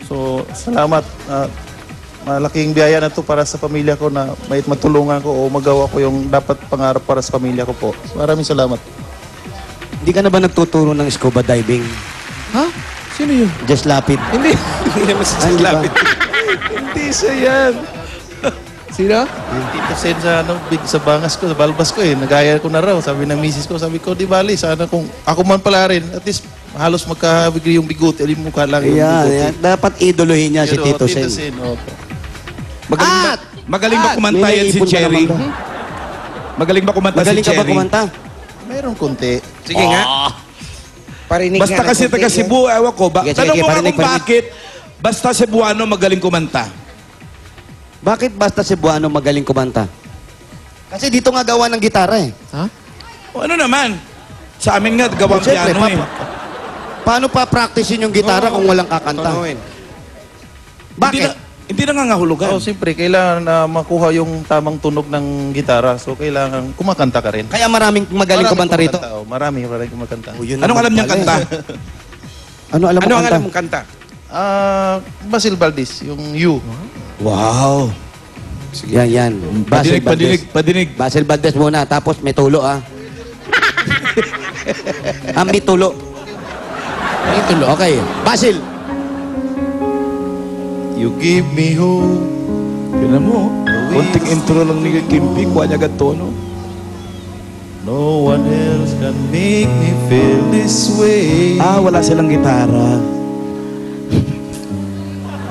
So, salamat. Malaking biyaya na to para sa pamilya ko na may matulungan ko o magawa ko yung dapat pangarap para sa pamilya ko po. So, maraming salamat. Hindi ka na ba nagtuturo ng scuba diving? Ha? Sino yun? Just Lapid. Hindi. Hindi naman si Just Lapid. Hindi siya yan. Sino? Tito Sen sa, sa bangas ko, sa balbas ko eh. Nagaya ko na raw. Sabi ng misis ko, sabi ko, di bali, sana kung ako man pala rin, at least halos magkabigay yung bigote, yung mukha lang yung bigote. Yan. Dapat idolohin niya si Tito Sen. Magaling ba kumanta yan si Cherry? Magaling ba kumanta si Cherry? Magaling ka ba kumanta? Mayroong konti. Sige nga. Parinig Basta kasi taga Cebu, ewan ko. Tanong mo nga kung bakit basta Cebuano magaling kumanta. Bakit basta Cebuano magaling kumanta? Kasi dito nga gawa ng gitara eh. Ha? O ano naman? Sa amin nga, gawang piano eh. Paano pa practicein yung gitara kung walang kakanta? Bakit? Hindi na nangangahulugan. So, siyempre, kailangan na makuha yung tamang tunog ng gitara. So, kailangan kumakanta ka rin. Kaya maraming magaling kumanta rito. Marami kumakanta. Anong alam niyang kanta? Ano alam mo kanta? mong kanta? Basil Valdez, yung You. Wow. Yan. Basil Valdez. Padinig. Basil Valdez muna, tapos may tulo ah. May tulo. May tulo. Okay. Basil. You give me hope. Yun mo. Konting intro lang ni Kimpi, kuha niya tono. No one else can make me feel this way. Wala silang gitara.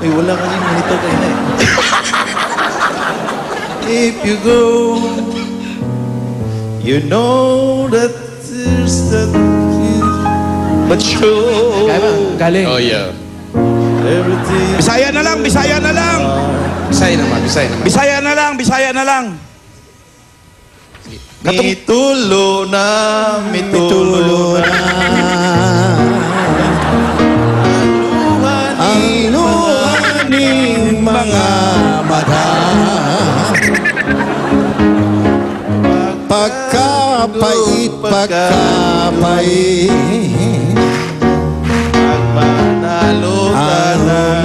Ay, wala kasing monitor kayo na eh. If you go, you know that there's that but sure. Galing. Oh, yeah. Everything. Bisaya na lang, Bisaya na lang. Bisaya naman. Bisaya na lang, Bisaya na lang. Mitulo na, mitulo na. Anuhaning mga mata. Pagkapait,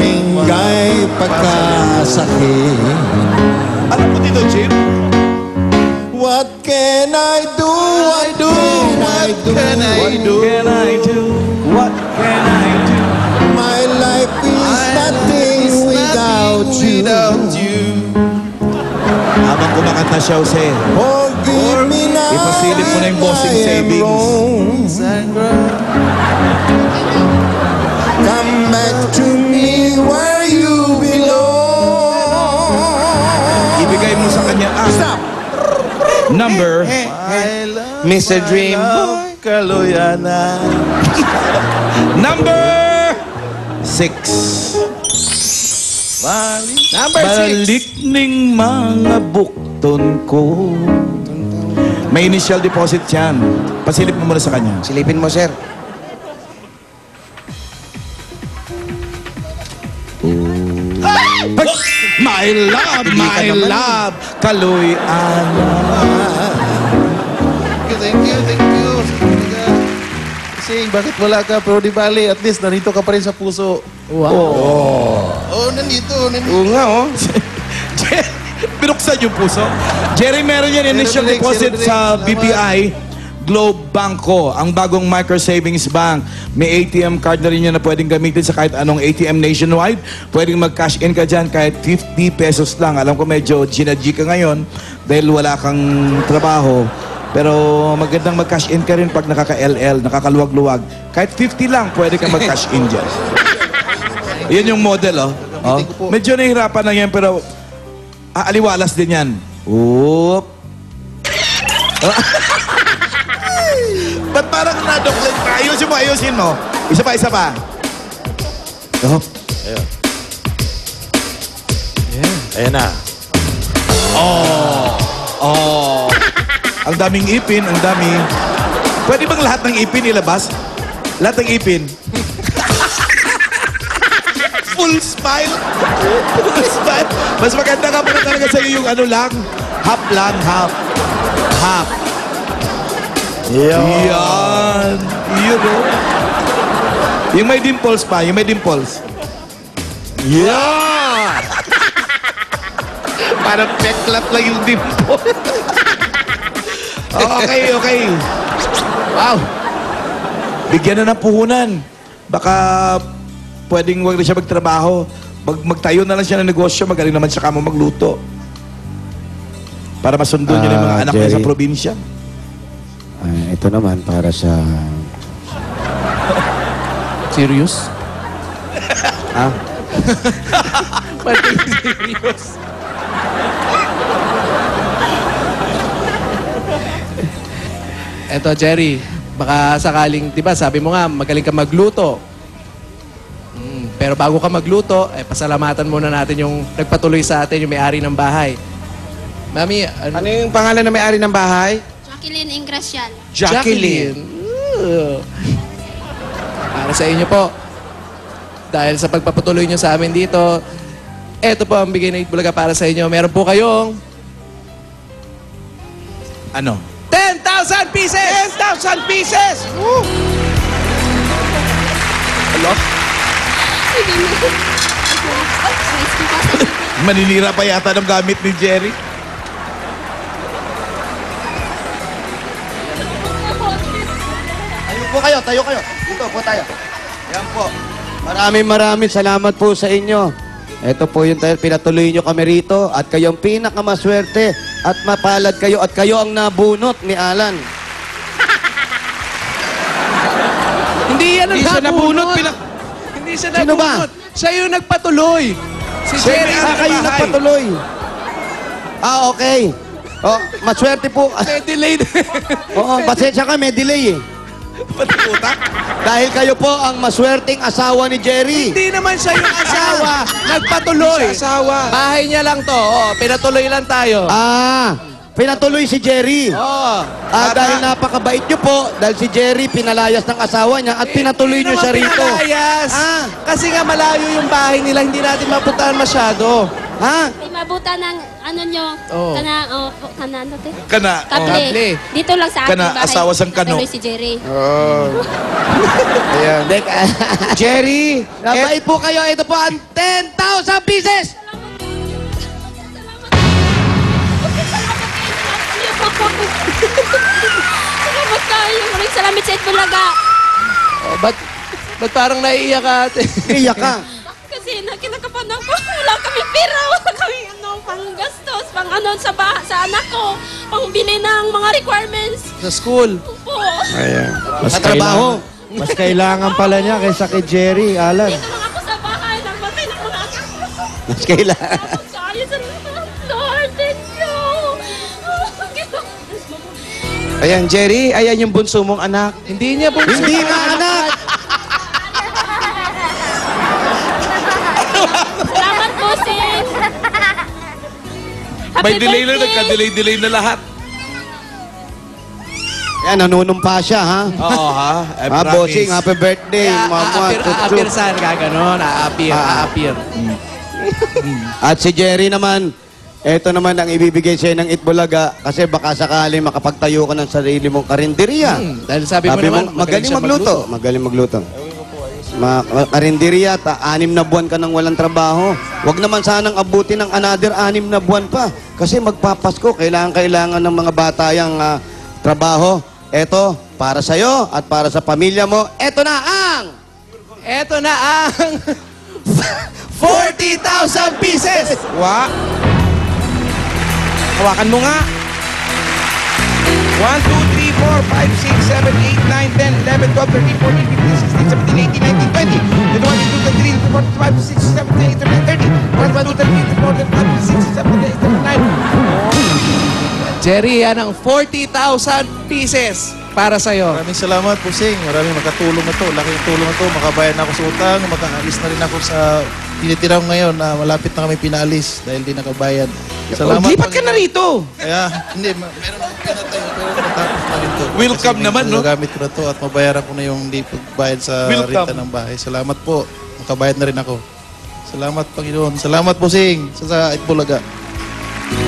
Minggay pagkasakit. Alam mo dito, Jim? What can I do? What can I do? What can I do? My life is nothing without you. Habang kumakanta siya, Jose, Forgive me now. ipasilip mo na yung bossing savings. Come back to me where you belong. Ibigay mo sa kanya ang number Mr. Dream. Kaluyana. number 6. Balik ning mga bukton ko. May initial deposit yan. Pasilip mo muna sa kanya. Silipin mo, sir. My love, Kaloy Ana. Thank you. Kasi bakit wala ka, pero di bali, at least narito ka pa rin sa puso. Wow. Nandito. Oo nga, oh. Binuksan yung puso. Jerry, meron yan initial deposit sa BPI Globe Banco, ang bagong micro savings bank. May ATM card na rin yan na pwedeng gamitin sa kahit anong ATM nationwide. Pwedeng mag-cash in ka dyan kahit 50 pesos lang. Alam ko medyo ginadji ka ngayon dahil wala kang trabaho. Pero magandang mag-cash in ka rin pag nakaka-LL, nakakaluwag-luwag. Kahit 50 lang, pwede ka mag-cash in dyan. Yan yung model, oh. Medyo nahihirapan na yan, pero aliwalas din yan. Oop. Ba't parang nadoklit ka? Ayusin mo. Isa pa. Oh. Ayan na. Ang daming ipin, ang dami. Pwede bang lahat ng ipin ilabas? Lahat ng ipin. Full smile. Mas maganda ka pa talaga sa'yo yung ano lang. Half lang. Yan. Yun o. Yung may dimples pa, yung may dimples. Yeah! Parang peklat lang yung dimple. Okay, okay. Wow. Bigyan na ng puhunan. Baka pwedeng wag na siya magtrabaho. Magtayo na lang siya ng negosyo. Magaling naman siya kamo magluto. Para masundo niyo yung mga anak niya sa Jerry. probinsya. Ito naman para sa... Serious? Ha? Pati serious. Eto, Jerry, baka sakaling, di ba, sabi mo nga, magaling ka magluto. Pero bago ka magluto, pasalamatan muna natin yung nagpatuloy sa atin, yung may-ari ng bahay. Mami, Ano yung pangalan na may-ari ng bahay? Jacqueline Ingracial. Jacqueline. Para sa inyo po. Dahil sa pagpapatuloy nyo sa amin dito, eto po ang bigay na Itbulaga para sa inyo. Meron po kayong Ano? 10,000 pieces! 10,000 pieces! Maninira pa yata ng gamit ni Jerry. Tayo po kayo, tayo kayo. Dito po tayo. Yan po. Maraming salamat po sa inyo. Ito po yung pinatuloy nyo kami rito at kayong pinakamaswerte at mapalad kayo at kayo ang nabunot ni Alan. Hindi yan ang Hindi siya nabunot, Hindi siya Sino ba? nabunot. Siya yung nagpatuloy. Si Jerry. Kayo nagpatuloy. Okay. Oh, maswerte po. May delay. Oo, pasensya ka, may delay eh. Dahil kayo po ang maswerteng asawa ni Jerry. Hindi naman siya yung asawa. Nagpatuloy. Asawa. Bahay niya lang to. Pinatuloy lang tayo. Pinatuloy si Jerry. Dahil napakabait nyo po, dahil si Jerry pinalayas ng asawa niya at pinatuloy nyo siya rito. Pinalayas. Ah. Kasi nga malayo yung bahay nila, hindi natin mapuntahan masyado. Ha? May mabuta ng ano nyo. Oo. Kana ano te? Kana. Kable. kable. Dito lang sa ating Kana, bahay. asawa sang kano. Natuloy si Jerry. Ayan. Jerry! Nabait po kayo. Ito po ang 10,000 pieces. Salamat kayo. Maraming salamat sa Itbulaga. Ba't parang naiiyak ka ate? Iyak ka. Kasi kinakapan ako. Wala kami pera. Wala kami pang gastos. Pang sa anak ko. Pang bili ng mga requirements. Sa school. Po. Ayan. Sa trabaho. Mas kailangan pala niya kaysa kay Jerry, Alan. Dito lang ako sa bahay. Nagbatay ng mga anak ko. Mas kailangan. Kaya sa Lord, thank you. Ayan, Jerry. Ayan yung bunso mong anak. Hindi niya po. Hindi nga anak. Salamat po, sis. May delay na, nagka-delay na lahat. Yan, nanunumpa siya, ha? Oo, ha? I promise. Bossing, happy birthday. Mama, Aapir saan ka ganon? Aapir. At si Jerry naman, eto naman ang ibibigay sa'yo ng Itbulaga kasi baka sakali makapagtayo ka ng sarili mong karinderya. Dahil sabi mo naman, magaling siya magluto. Magaling magluto. Karinderya, 6 na buwan ka nang walang trabaho. Huwag naman sanang abutin ng another 6 na buwan pa. Kasi magpapasko, kailangan ng mga bata yung trabaho. Eto, para sa'yo at para sa pamilya mo, eto na ang 40,000 pieces! Wa. Hawakan mo nga. 1, 2, 3, 4, 5, 6, 7, 8, 9, 10, 11, 12, 13, 14, 15, 16, 17, 18, 19, 20. 21, 22, 23, 24, 25, 26, 27, 28, 29, 30. 1, 2, 3, 4, 5, 6, 7, 8, 9. Jerry, yan ang 40,000 pieces para sa'yo. Maraming salamat po, Sing. Maraming makatulong na to. Laking tulong na to. Makabayan ako sa utang. Makaalis na rin ako sa tinitiraw ngayon na malapit na kami pinaalis dahil di nakabayan. Salamat. Lipat ka na rito. Kaya, hindi. Meron akong pera tayo. Pero natapos na rin to. Welcome Kasi naman, no? Gamit ko na to at mabayaran ko na yung di pagbayad sa Welcome. renta ng bahay. Salamat po. Makabayad na rin ako. Salamat, Panginoon. Salamat po, Sing. Sa Itbulaga.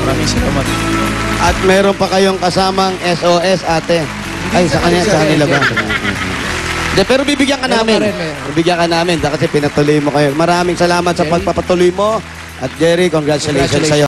Maraming salamat. at meron pa kayong kasamang SOS, ate. Ay, sa kanya, sa kanila ba? De, pero bibigyan ka namin. Bibigyan ka namin kasi pinatuloy mo kayo. Maraming salamat sa pagpapatuloy mo. At Jerry, congratulations sa'yo.